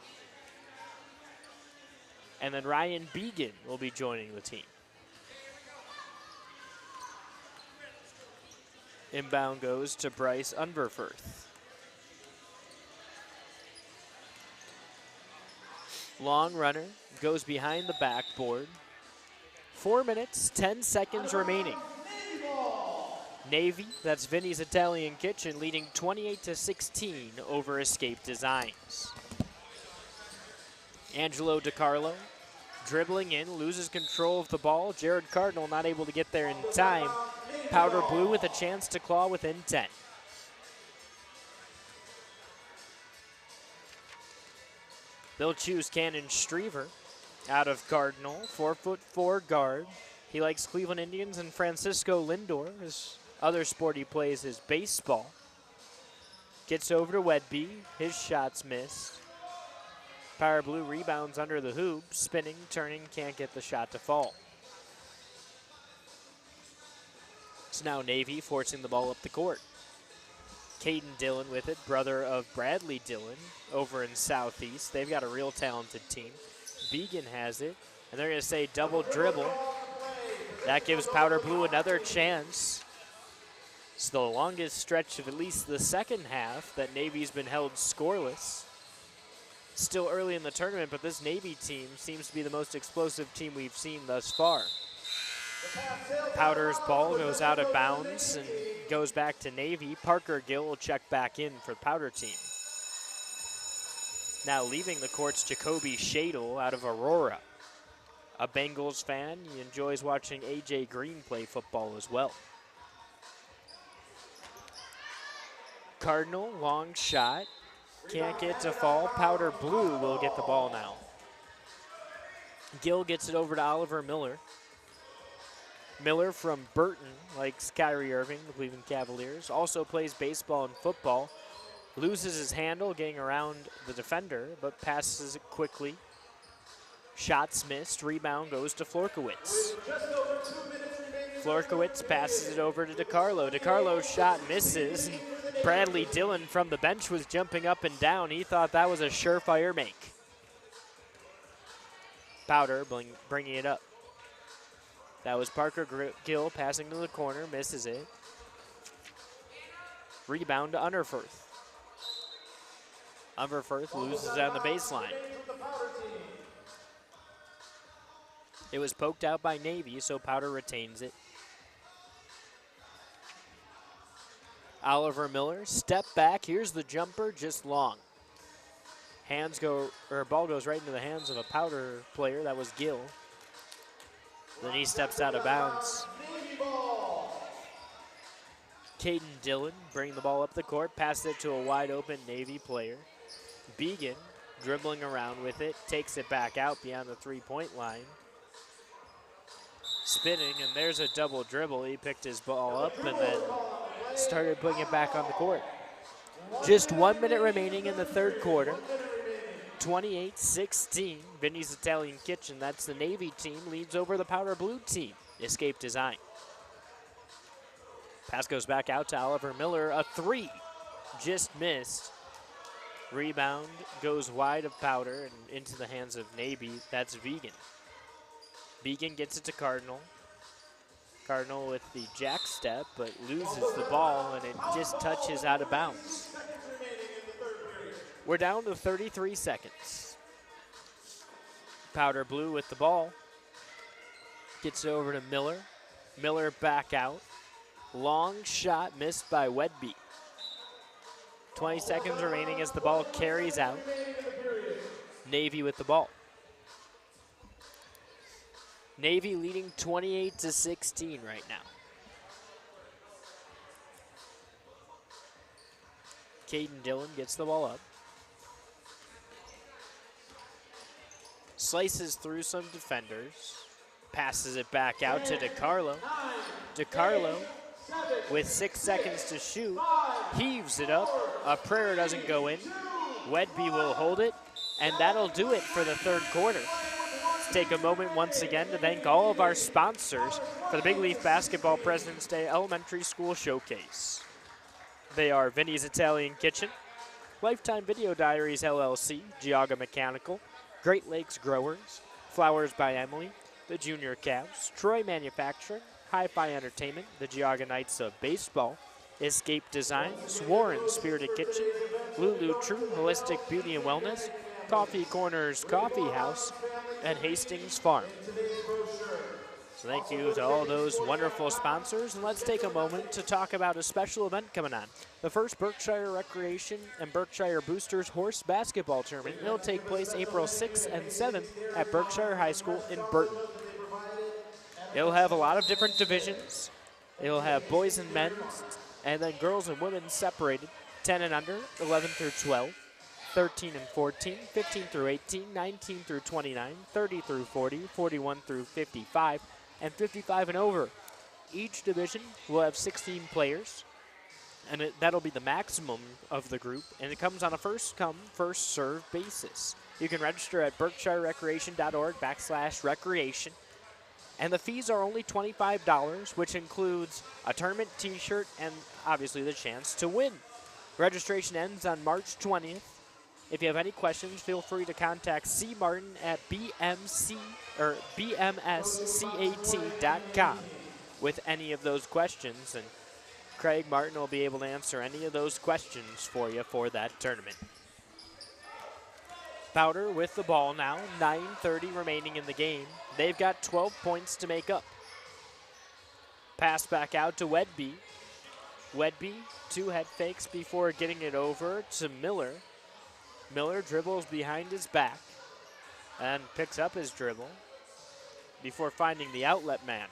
And then Ryan Began will be joining the team. Inbound goes to Bryce Unverfurth. Long runner, goes behind the backboard. 4 minutes, 10 seconds remaining. Navy, that's Vinny's Italian Kitchen, leading 28-16 over Escape Designs. Angelo DiCarlo dribbling in, loses control of the ball. Jared Cardinal not able to get there in time. Powder Blue with a chance to claw within 10. They'll choose Cannon Strever out of Cardinal, 4'4" guard. He likes Cleveland Indians, and Francisco Lindor, his other sport he plays is baseball. Gets over to Wedby, his shot's missed. Power Blue rebounds under the hoop, spinning, turning, can't get the shot to fall. It's now Navy forcing the ball up the court. Caden Dillon with it, brother of Bradley Dillon over in Southeast. They've got a real talented team. Began has it, and they're going to say double dribble. That gives Powder Blue another chance. It's the longest stretch of at least the second half that Navy's been held scoreless. Still early in the tournament, but this Navy team seems to be the most explosive team we've seen thus far. Powder's ball goes out of bounds and goes back to Navy. Parker Gill will check back in for the Powder team. Now leaving the court's Jacoby Shadle out of Aurora. A Bengals fan, he enjoys watching A.J. Green play football as well. Cardinal, long shot. Can't get to fall. Powder Blue will get the ball now. Gill gets it over to Oliver Miller. Miller from Burton, likes Kyrie Irving, the Cleveland Cavaliers. Also plays baseball and football Loses his handle getting around the defender, but passes it quickly. Shots missed. Rebound goes to Florkowitz. Florkowitz passes it over to DeCarlo. DeCarlo's shot misses. Bradley Dillon from the bench was jumping up and down. He thought that was a surefire make. Powder bringing it up. That was Parker Gill passing to the corner, misses it. Rebound to Underfirth. Underfirth loses on the baseline. It was poked out by Navy, so Powder retains it. Oliver Miller, step back. Here's the jumper, just long. Ball goes right into the hands of a Powder player. That was Gill. Then he steps out of bounds. Caden Dillon bringing the ball up the court, passes it to a wide open Navy player. Began dribbling around with it, takes it back out beyond the three-point line. Spinning, and there's a double dribble. He picked his ball up and then started putting it back on the court. Just 1 minute remaining in the third quarter. 28-16, Vinny's Italian Kitchen. That's the Navy team, leads over the Powder Blue team. Escape Design. Pass goes back out to Oliver Miller. A three, just missed. Rebound goes wide of Powder and into the hands of Navy. That's Vegan. Vegan gets it to Cardinal. Cardinal with the jack step, but loses the ball, and it just touches out of bounds. We're down to 33 seconds. Powder Blue with the ball. Gets it over to Miller. Miller back out. Long shot missed by Wedby. 20 seconds remaining as the ball carries out. Navy with the ball. Navy leading 28-16 right now. Caden Dillon gets the ball up. Slices through some defenders. Passes it back out to DeCarlo. DeCarlo, with 6 seconds to shoot, heaves it up. A prayer doesn't go in. Wedby will hold it, and that'll do it for the third quarter. Let's take a moment once again to thank all of our sponsors for the Big Leaf Basketball President's Day Elementary School Showcase. They are Vinny's Italian Kitchen, Lifetime Video Diaries LLC, Geauga Mechanical, Great Lakes Growers, Flowers by Emily, the Junior Cavs, Troy Manufacturing, Hi-Fi Entertainment, the Geauga Knights of Baseball, Escape Designs, Warren Spirited Kitchen, Lulu True Holistic Beauty and Wellness, Coffee Corners Coffee House, and Hastings Farm. So thank you to all those wonderful sponsors, and let's take a moment to talk about a special event coming on. The first Berkshire Recreation and Berkshire Boosters Horse Basketball Tournament. It'll take place April 6th and 7th at Berkshire High School in Burton. It'll have a lot of different divisions. It'll have boys and men, and then girls and women separated, 10 and under, 11 through 12, 13 and 14, 15 through 18, 19 through 29, 30 through 40, 41 through 55, and 55 and over. Each division will have 16 players, and that'll be the maximum of the group, and it comes on a first-come, first-served basis. You can register at berkshirerecreation.org/recreation. And the fees are only $25, which includes a tournament t-shirt and obviously the chance to win. Registration ends on March 20th. If you have any questions, feel free to contact C. Martin at bmscat.com with any of those questions, and Craig Martin will be able to answer any of those questions for you for that tournament. Powder with the ball now, 9:30 remaining in the game. They've got 12 points to make up. Pass back out to Wedby. Wedby, 2 head fakes before getting it over to Miller. Miller dribbles behind his back and picks up his dribble before finding the outlet man.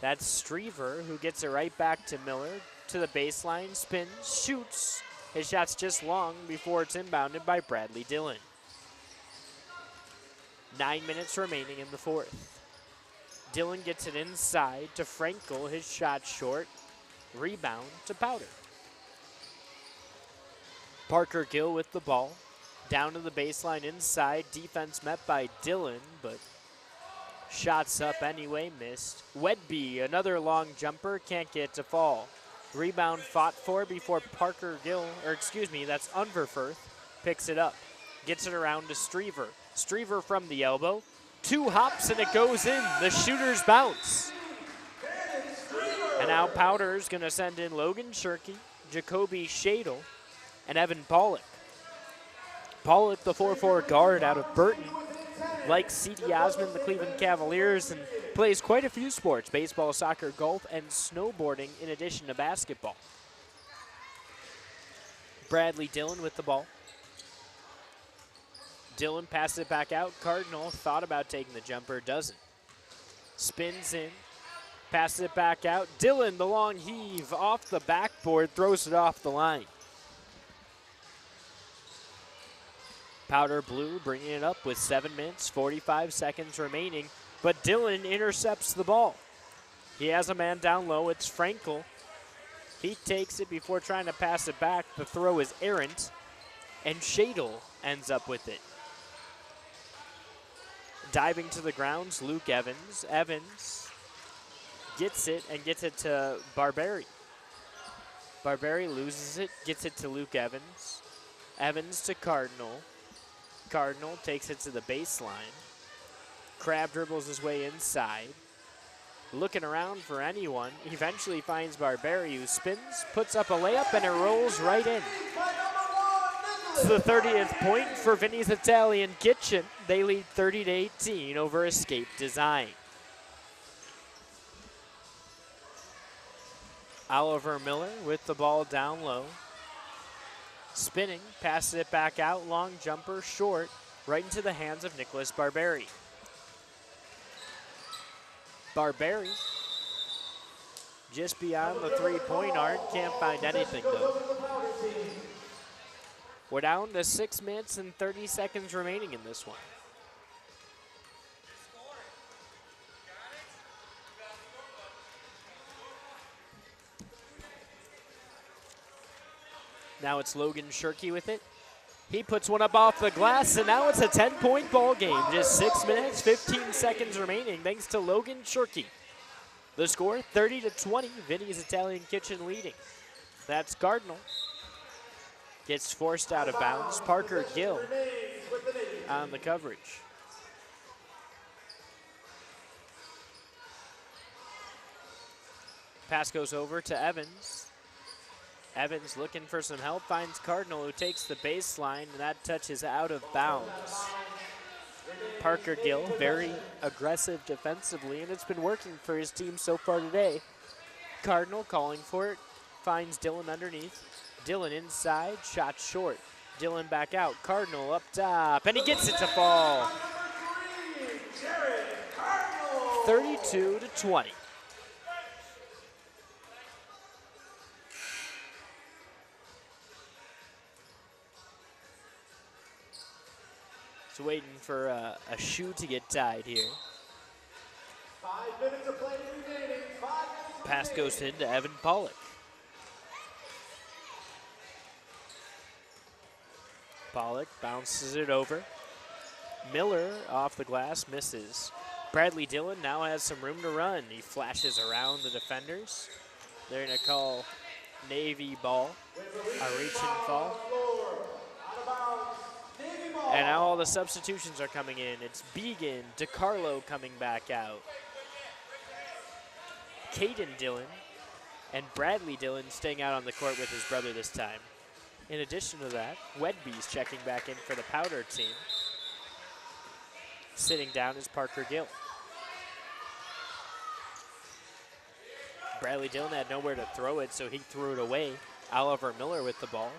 That's Strever, who gets it right back to Miller, to the baseline, spins, shoots. His shot's just long before it's inbounded by Bradley Dillon. 9 minutes remaining in the fourth. Dillon gets it inside to Frankel, his shot short. Rebound to Powder. Parker Gill with the ball. Down to the baseline inside. Defense met by Dillon, but shots up anyway, missed. Wedby, another long jumper, can't get to fall. Rebound fought for before Parker Gill, or excuse me, that's Unverfurth, picks it up. Gets it around to Strever. Strever from the elbow. 2 hops and it goes in. The shooters bounce. And now Powder's going to send in Logan Shirky, Jacoby Shadle, and Evan Pollock. Pollock, the 4'4 guard out of Burton, likes C.D. Osmond, the Cleveland Cavaliers, and plays quite a few sports, baseball, soccer, golf, and snowboarding in addition to basketball. Bradley Dillon with the ball. Dillon passes it back out. Cardinal thought about taking the jumper, doesn't. Spins in, passes it back out. Dillon, the long heave off the backboard, throws it off the line. Powder Blue bringing it up with 7 minutes, 45 seconds remaining, but Dillon intercepts the ball. He has a man down low. It's Frankel. He takes it before trying to pass it back. The throw is errant, and Shadle ends up with it. Diving to the grounds, Luke Evans. Evans gets it and gets it to Barberi. Barberi loses it, gets it to Luke Evans. Evans to Cardinal. Cardinal takes it to the baseline. Crab dribbles his way inside. Looking around for anyone. Eventually finds Barberi, who spins, puts up a layup, and it rolls right in. It's the 30th point for Vinny's Italian Kitchen. They lead 30-18 over Escape Design. Oliver Miller with the ball down low. Spinning, passes it back out, long jumper, short, right into the hands of Nicholas Barberi. Barberi just beyond the three-point arc, can't find anything though. We're down to 6 minutes and 30 seconds remaining in this one. Now it's Logan Shirky with it. He puts one up off the glass, and now it's a 10-point ball game. Just 6 minutes, 15 seconds remaining, thanks to Logan Shirky. The score, 30-20, Vinny's Italian Kitchen leading. That's Cardinal. Gets forced out of bounds. Parker Gill on the coverage. Pass goes over to Evans. Evans looking for some help, finds Cardinal, who takes the baseline, and that touches out of bounds. Parker Gill, very aggressive defensively, and it's been working for his team so far today. Cardinal calling for it, finds Dillon underneath. Dillon inside, shot short. Dillon back out, Cardinal up top, and he gets it to fall. 32-20. So waiting for a shoe to get tied here. 5 minutes of play remaining. Pass goes into Evan Pollock. Pollock bounces it over. Miller off the glass, misses. Bradley Dillon now has some room to run. He flashes around the defenders. They're going to call Navy ball, a reach and fall. And now all the substitutions are coming in. It's Began, DeCarlo coming back out. Caden Dillon and Bradley Dillon staying out on the court with his brother this time. In addition to that, Wedby's checking back in for the Powder team. Sitting down is Parker Gill. Bradley Dillon had nowhere to throw it, so he threw it away. Oliver Miller with the ball.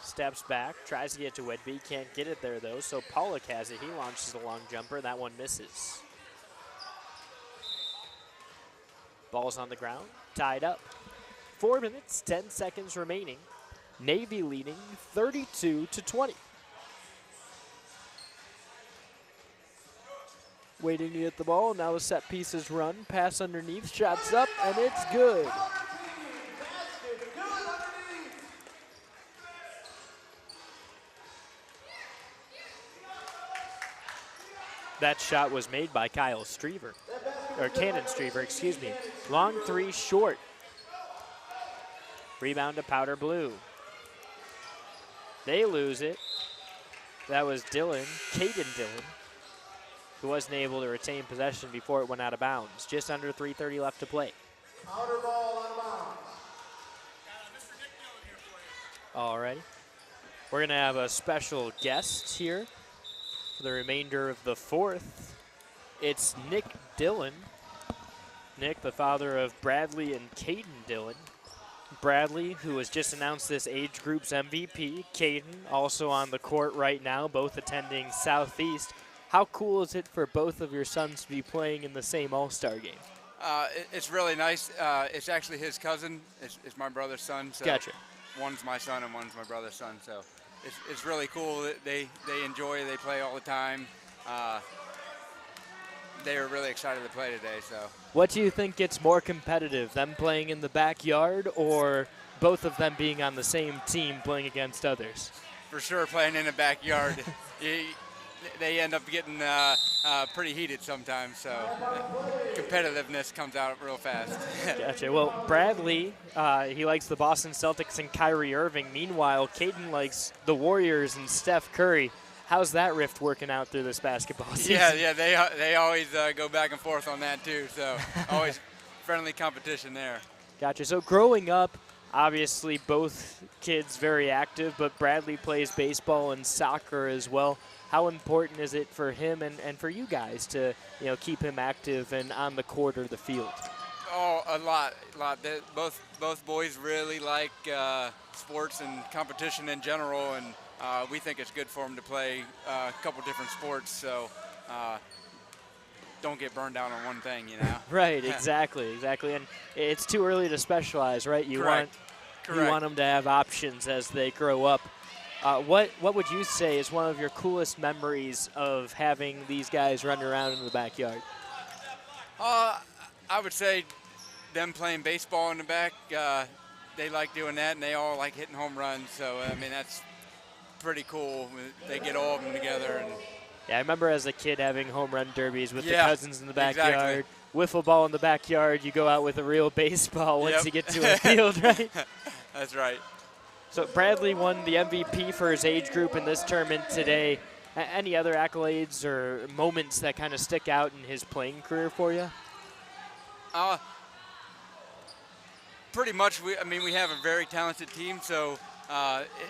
Steps back, tries to get to Wedby, can't get it there though, so Pollock has it. He launches a long jumper, that one misses. Ball's on the ground, tied up. 4 minutes, 10 seconds remaining. Navy leading 32-20. Waiting to get the ball, now the set pieces run, pass underneath, shots up, and it's good. that shot was made by Kyle Streever, or Cannon Streever, excuse me. Long three short. Rebound to Powder Blue. They lose it. That was Dillon, Caden Dillon, who wasn't able to retain possession before it went out of bounds. Just under 3:30 left to play. Outer ball out of bounds. All righty. We're going to have a special guest here for the remainder of the fourth. It's Nick Dillon. Nick, the father of Bradley and Caden Dillon. Bradley, who has just announced this age group's MVP. Caden, also on the court right now, both attending Southeast. How cool is it for both of your sons to be playing in the same All-Star game? It's really nice. It's actually his cousin. It's my brother's son. So Gotcha. One's my son and one's my brother's son. So it's really cool that they enjoy. They play all the time. They were really excited to play today. So. What do you think gets more competitive, them playing in the backyard or both of them being on the same team playing against others? For sure, playing in the backyard, they end up getting pretty heated sometimes. So competitiveness comes out real fast. Gotcha. Well, Bradley, he likes the Boston Celtics and Kyrie Irving. Meanwhile, Caden likes the Warriors and Steph Curry. How's that rift working out through this basketball season? Yeah, they always go back and forth on that too. So always friendly competition there. Gotcha. So growing up, obviously both kids very active, but Bradley plays baseball and soccer as well. How important is it for him and for you guys to keep him active and on the court or the field? Oh, a lot. Both boys really like sports and competition in general, and we think it's good for them to play a couple different sports, so don't get burned out on one thing, Right, exactly. And it's too early to specialize, right? You Correct. want them to have options as they grow up. What would you say is one of your coolest memories of having these guys run around in the backyard? I would say them playing baseball in the back. They like doing that, and they all like hitting home runs. So, I mean, that's pretty cool. They get all of them together. And yeah, I remember as a kid having home run derbies with the Yeah, cousins in the backyard. exactly. Wiffle ball in the backyard. You go out with a real baseball once Yep. you get to a field, right? That's right. So Bradley won the MVP for his age group in this tournament today. Any other accolades or moments that kind of stick out in his playing career for you? Pretty much. We have a very talented team, so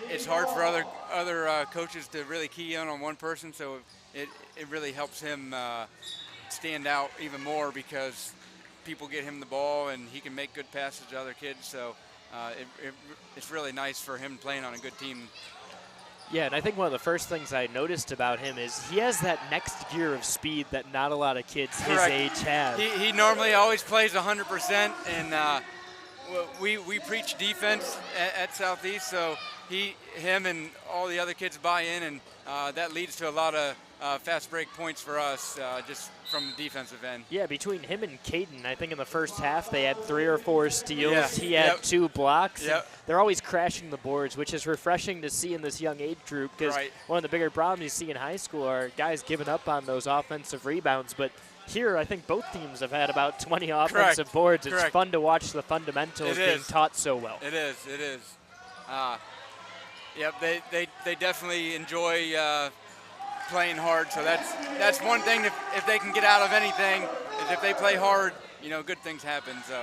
it's hard for other coaches to really key in on one person. So it really helps him stand out even more because people get him the ball and he can make good passes to other kids. So it's really nice for him playing on a good team. Yeah, and I think one of the first things I noticed about him is he has that next gear of speed that not a lot of kids his Correct. age have. He normally always plays 100%, and we preach defense at Southeast, so him and all the other kids buy in, and that leads to a lot of fast break points for us just from the defensive end. Yeah, between him and Caden, I think in the first half they had 3 or 4 steals. Yeah. He had Yep. 2 blocks. Yep. They're always crashing the boards, which is refreshing to see in this young age group because Right. one of the bigger problems you see in high school are guys giving up on those offensive rebounds. But here, I think both teams have had about 20 offensive boards. It's Correct. fun to watch the fundamentals It being is. taught so well. It is. Yep, they definitely enjoy playing hard. So that's one thing. If they can get out of anything, is if they play hard, good things happen. So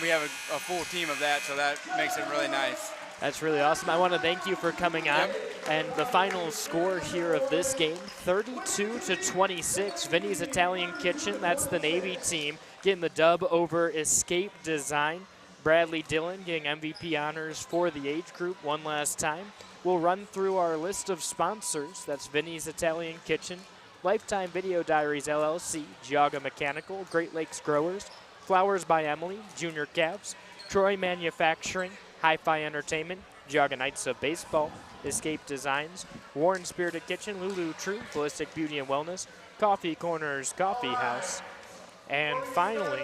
we have a full team of that, so that makes it really nice. That's really awesome. I want to thank you for coming on. Yep. And the final score here of this game, 32-26. Vinny's Italian Kitchen, that's the Navy team, getting the dub over Escape Design. Bradley Dillon getting MVP honors for the age group one last time. We'll run through our list of sponsors. That's Vinny's Italian Kitchen, Lifetime Video Diaries LLC, Geauga Mechanical, Great Lakes Growers, Flowers by Emily, Junior Cavs, Troy Manufacturing, Hi-Fi Entertainment, Geauga Knights of Baseball, Escape Designs, Warren Spirited Kitchen, Lulu True, Holistic Beauty and Wellness, Coffee Corners Coffee House, and finally,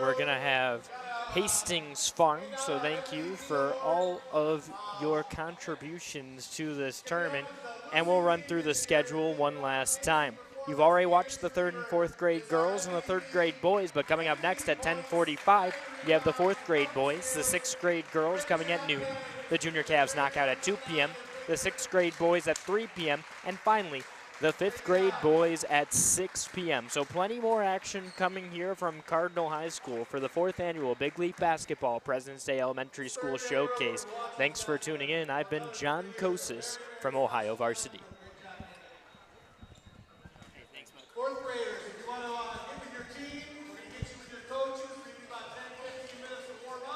we're going to have Hastings Farm. So thank you for all of your contributions to this tournament. And we'll run through the schedule one last time. You've already watched the 3rd and 4th grade girls and the 3rd grade boys, but coming up next at 10:45, you have the 4th grade boys, the 6th grade girls coming at noon, the junior Cavs knockout at 2 p.m., the 6th grade boys at 3 p.m., and finally, the 5th grade boys at 6 p.m. So plenty more action coming here from Cardinal High School for the 4th annual Big Leaf Basketball President's Day Elementary School Showcase. Thanks for tuning in. I've been John Kosis from Ohio Varsity.